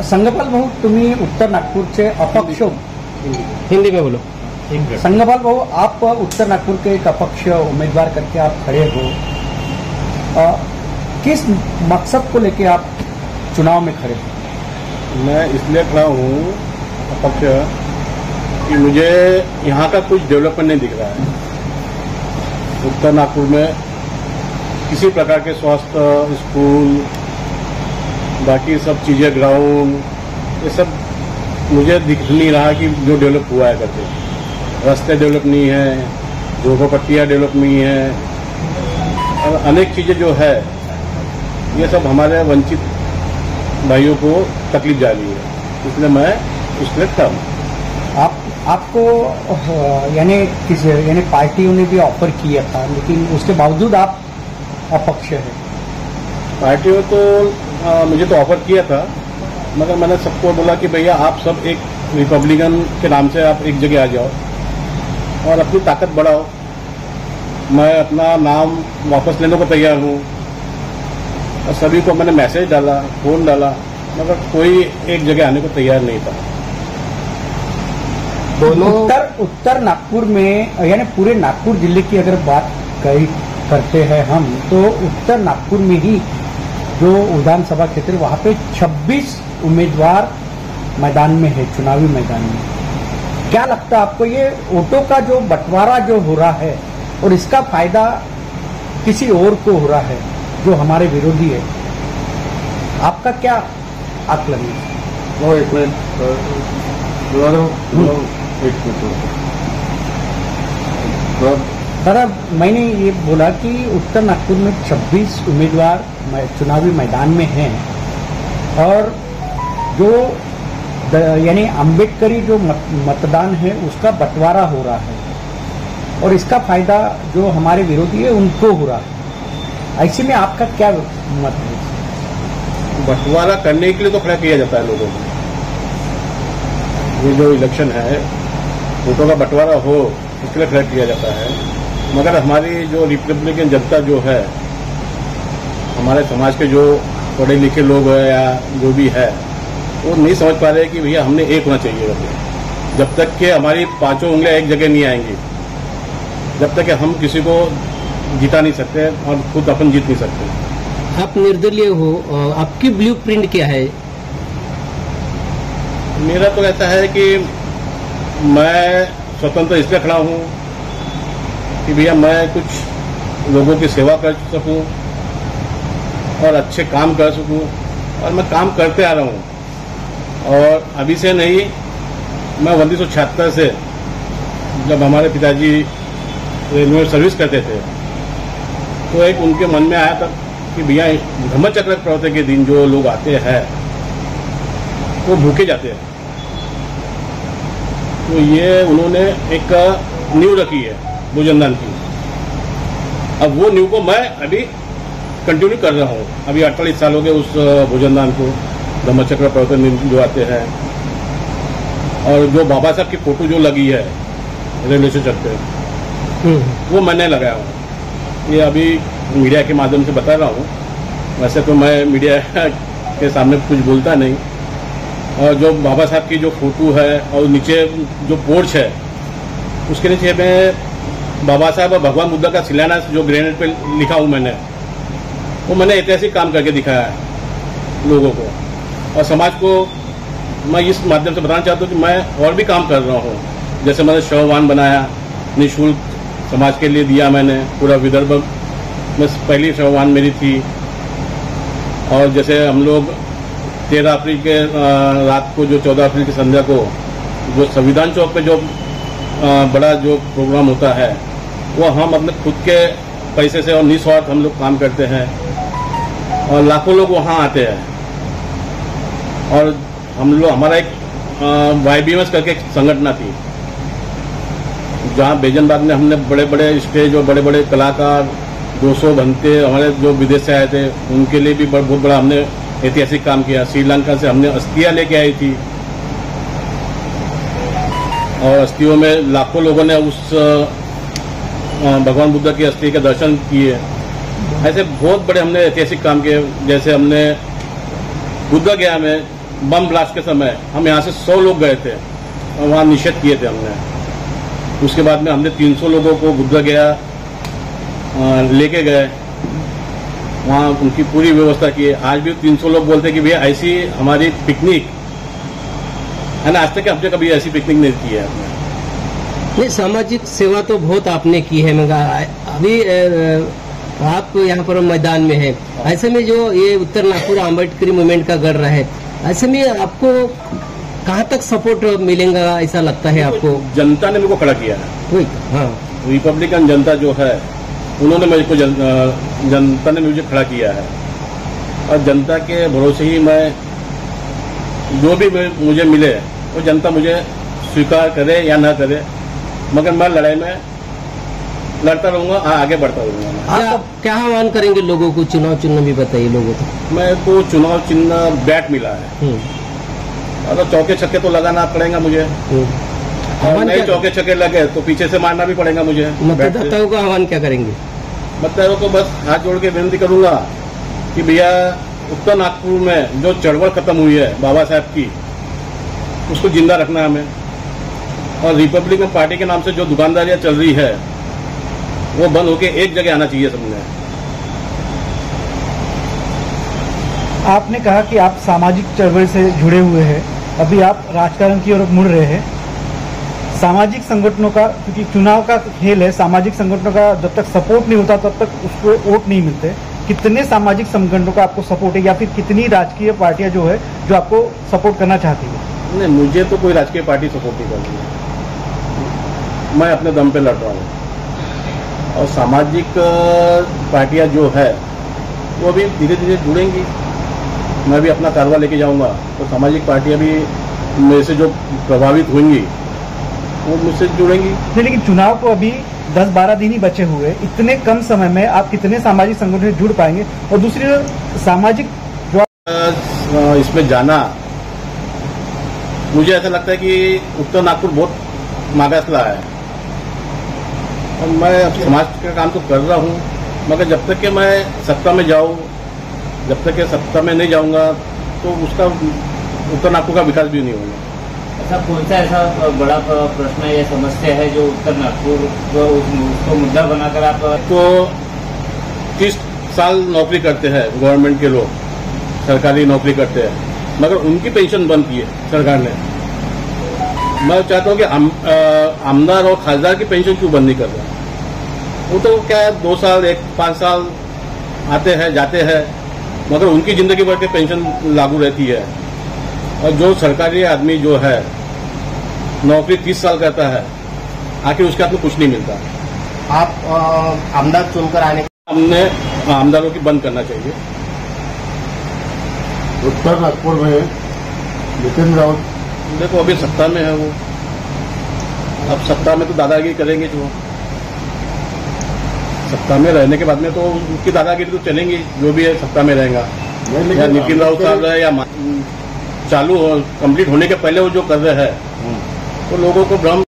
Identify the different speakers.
Speaker 1: संगपाल भाऊ, तुम्ही उत्तर नागपूरचे अपक्ष,
Speaker 2: हिंदी में बोलो।
Speaker 1: संगपाल भाऊ, आप उत्तर नागपुर के एक अपक्ष उम्मीदवार करके आप खड़े हो, किस मकसद को लेके आप चुनाव में खड़े हो?
Speaker 3: मैं इसलिए खड़ा हूँ अपक्ष कि मुझे यहाँ का कुछ डेवलपमेंट नहीं दिख रहा है। उत्तर नागपुर में किसी प्रकार के स्वास्थ्य, स्कूल, बाकी सब चीज़ें, ग्राउंड, ये सब मुझे दिख नहीं रहा कि जो डेवलप हुआ है करके। रास्ते डेवलप नहीं है, झोपड़पट्टियाँ डेवलप नहीं है, और अनेक चीज़ें जो है ये सब हमारे वंचित भाइयों को तकलीफ जा रही है, इसलिए मैं उसके लिए खड़ा हूँ।
Speaker 1: आपको यानी पार्टियों ने भी ऑफर किया था, लेकिन उसके बावजूद आप अपक्ष है।
Speaker 3: पार्टियों तो मुझे तो ऑफर किया था, मगर मैंने सबको बोला कि भैया आप सब एक रिपब्लिकन के नाम से आप एक जगह आ जाओ और अपनी ताकत बढ़ाओ। मैं अपना नाम वापस लेने को तैयार हूँ और सभी को मैंने मैसेज डाला, फोन डाला, मगर कोई एक जगह आने को तैयार नहीं था।
Speaker 1: उत्तर नागपुर में यानी पूरे नागपुर जिले की अगर बात करते हैं हम, तो उत्तर नागपुर में ही जो विधानसभा क्षेत्र, वहां पे 26 उम्मीदवार मैदान में है, चुनावी मैदान में। क्या लगता है आपको, ये वोटों का जो बंटवारा जो हो रहा है और इसका फायदा किसी और को हो रहा है जो हमारे विरोधी है, आपका क्या आकलन है?
Speaker 3: वो एक मिनट
Speaker 1: दादा, मैंने ये बोला कि उत्तर नागपुर में 26 उम्मीदवार चुनावी मैदान में हैं और जो यानी अम्बेडकरी जो मतदान है उसका बंटवारा हो रहा है और इसका फायदा जो हमारे विरोधी है उनको हो रहा है। ऐसे में आपका क्या मत है?
Speaker 3: बंटवारा करने के लिए तो खड़ा किया जाता है लोगों को। ये जो इलेक्शन है, वोटों का बंटवारा हो, इसके लिए खड़ा किया जाता है। मगर हमारी जो रिपब्लिकन जनता जो है, हमारे समाज के जो पढ़े लिखे लोग हैं या जो भी है, वो नहीं समझ पा रहे कि भैया हमने एक होना चाहिए। जब तक कि हमारी पांचों उंगलियां एक जगह नहीं आएंगी, जब तक कि हम किसी को जिता नहीं सकते और खुद अपन जीत नहीं सकते।
Speaker 2: आप निर्दलीय हो, आपकी ब्लू प्रिंट क्या है?
Speaker 3: मेरा तो ऐसा है कि मैं स्वतंत्र इसलिए खड़ा हूँ कि भैया मैं कुछ लोगों की सेवा कर सकूं और अच्छे काम कर सकूं, और मैं काम करते आ रहा हूं। और अभी से नहीं, मैं 1976 से, जब हमारे पिताजी रेलवे सर्विस करते थे, तो एक उनके मन में आया था कि भैया धम्मचक्र प्रवर्तन के दिन जो लोग आते हैं वो भूखे जाते हैं, तो ये उन्होंने एक नींव रखी है भोजन दान की। अब वो नींव को मैं अभी कंटिन्यू कर रहा हूँ। अभी 48 साल हो गए उस भोजन दान को, धम्मचक्र प्रवर्तन दिन जो आते हैं। और जो बाबा साहब की फोटो जो लगी है रेलवे स्टेशन पे, वो मैंने लगाया हूँ। ये अभी मीडिया के माध्यम से बता रहा हूँ, वैसे तो मैं मीडिया के सामने कुछ बोलता नहीं। और जो बाबा साहब की जो फोटो है और नीचे जो पोर्च है, उसके नीचे में बाबा साहब और भगवान बुद्ध का शिलान्यास जो ग्रेनेड पे लिखा हूँ मैंने, वो मैंने ऐतिहासिक काम करके दिखाया है लोगों को। और समाज को मैं इस माध्यम से बताना चाहता हूँ कि मैं और भी काम कर रहा हूँ। जैसे मैंने शववाहन बनाया, निःशुल्क समाज के लिए दिया मैंने, पूरा विदर्भ में पहली शववाहन मेरी थी। और जैसे हम लोग 13 अप्रैल के रात को, जो 14 अप्रैल की संध्या को जो संविधान चौक पे जो बड़ा जो प्रोग्राम होता है, वो हम अपने खुद के पैसे से और निस्वार्थ हम लोग काम करते हैं और लाखों लोग वहाँ आते हैं। और हम लोग, हमारा एक YBMS करके एक संगठन थी, जहाँ बेजनबाग में हमने बड़े बड़े स्टेज और बड़े बड़े कलाकार 200 घंटे हमारे जो विदेश से आए थे, उनके लिए भी बहुत बड़ा हमने ऐतिहासिक काम किया। श्रीलंका से हमने अस्थियां लेके आई थी और अस्थियों में लाखों लोगों ने उस भगवान बुद्ध की अस्थि के दर्शन किए। ऐसे बहुत बड़े हमने ऐतिहासिक काम किए। जैसे हमने बुद्ध गया में बम ब्लास्ट के समय हम यहाँ से 100 लोग गए थे और वहाँ निषेध किए थे हमने। उसके बाद में हमने 300 लोगों को बुद्ध गया लेके गए, वहाँ उनकी पूरी व्यवस्था की। आज भी 300 लोग बोलते हैं कि भैया ऐसी हमारी पिकनिक है ना, आज तक हमने कभी ऐसी पिकनिक नहीं की है हमने।
Speaker 2: नहीं, सामाजिक सेवा तो बहुत आपने की है मगर अभी आप यहाँ पर मैदान में है, ऐसे में जो ये उत्तर नागपुर अम्बेडकरी मूवमेंट का गढ़ रहा है, ऐसे में आपको कहाँ तक सपोर्ट मिलेगा ऐसा लगता है आपको?
Speaker 3: जनता ने मेरे को खड़ा किया है।
Speaker 2: वही, हाँ,
Speaker 3: रिपब्लिकन जनता जो है उन्होंने मेरे को जनता ने मुझे खड़ा किया है और जनता के भरोसे ही मैं जो भी मुझे मिले वो जनता मुझे स्वीकार करे या ना करे, मगर मैं लड़ाई में लड़ता रहूंगा, आगे बढ़ता रहूंगा।
Speaker 2: क्या आह्वान करेंगे लोगों को? चुनाव चिन्ह भी बताइए लोगों को।
Speaker 3: मेरे को चुनाव चिन्ह बैट मिला है और चौके छक्के तो लगाना पड़ेगा मुझे, और नहीं चौके छक्के लगे तो पीछे से मारना भी पड़ेगा मुझे।
Speaker 2: मतदाताओं का आह्वान क्या करेंगे?
Speaker 3: मतदाताओं को बस हाथ जोड़ के विनती करूंगा कि भैया उत्तर नागपुर में जो चढ़वड़ खत्म हुई है बाबा साहब की, उसको जिंदा रखना है हमें। और रिपब्लिकन पार्टी के नाम से जो दुकानदारियां चल रही है वो बंद होके एक जगह आना चाहिए सबने।
Speaker 1: आपने कहा कि आप सामाजिक चळवळ से जुड़े हुए हैं, अभी आप राजकारण की ओर मुड़ रहे हैं। सामाजिक संगठनों का, क्योंकि चुनाव का खेल है, सामाजिक संगठनों का जब तक सपोर्ट नहीं होता तब तक उसको वोट नहीं मिलते। कितने सामाजिक संगठनों का आपको सपोर्ट है या फिर कितनी राजकीय पार्टियां जो है जो आपको सपोर्ट करना चाहती है?
Speaker 3: नहीं, मुझे तो कोई राजकीय पार्टी सपोर्ट नहीं कर रही है, मैं अपने दम पे लड़ रहा हूँ। और सामाजिक पार्टियां जो है वो भी धीरे धीरे जुड़ेंगी, मैं भी अपना कारवा लेके जाऊंगा तो सामाजिक पार्टियां भी मेरे से जो प्रभावित होंगी वो मुझसे जुड़ेंगी।
Speaker 1: नहीं, लेकिन चुनाव को अभी 10-12 दिन ही बचे हुए, इतने कम समय में आप कितने सामाजिक संगठन से जुड़ पाएंगे? और दूसरी सामाजिक जो
Speaker 3: इसमें जाना, मुझे ऐसा लगता है कि उत्तर नागपुर बहुत मागासला है और मैं अब समाज का काम तो कर रहा हूँ, मगर जब तक कि मैं सत्ता में जाऊँ, जब तक कि सत्ता में नहीं जाऊँगा तो उसका उत्तर नागपुर का विकास भी नहीं होगा।
Speaker 4: ऐसा कौन सा ऐसा बड़ा प्रश्न है या समस्या है जो उत्तर नागपुर जो उसको मुद्दा बनाकर आप
Speaker 3: तो 30 साल नौकरी करते हैं गवर्नमेंट के लोग, सरकारी नौकरी करते हैं, मगर उनकी पेंशन बंद की है सरकार ने। मैं चाहता हूँ कि आमदार और खासदार की पेंशन क्यों बंद नहीं कर रहा? वो तो क्या है 2 साल 5 साल आते हैं जाते हैं, मगर उनकी जिंदगी भर की पेंशन लागू रहती है। और जो सरकारी आदमी जो है नौकरी 30 साल करता है, आखिर उसके हाथ में कुछ नहीं मिलता।
Speaker 4: आप आमदार चुनकर आने
Speaker 3: हमने आमदारों की बंद करना चाहिए।
Speaker 5: उत्तर नागपुर में नितिन राउत
Speaker 3: देखो अभी सत्ता में है वो, अब सत्ता में तो दादागिरी करेंगे, जो सत्ता में रहने के बाद में तो उनकी दादागिरी तो चलेंगी, जो भी है सत्ता में रहेगा। या नितिन राउत साहब रहे या चालू कंप्लीट होने के पहले वो जो कर रहे हैं वो लोगों को भ्रम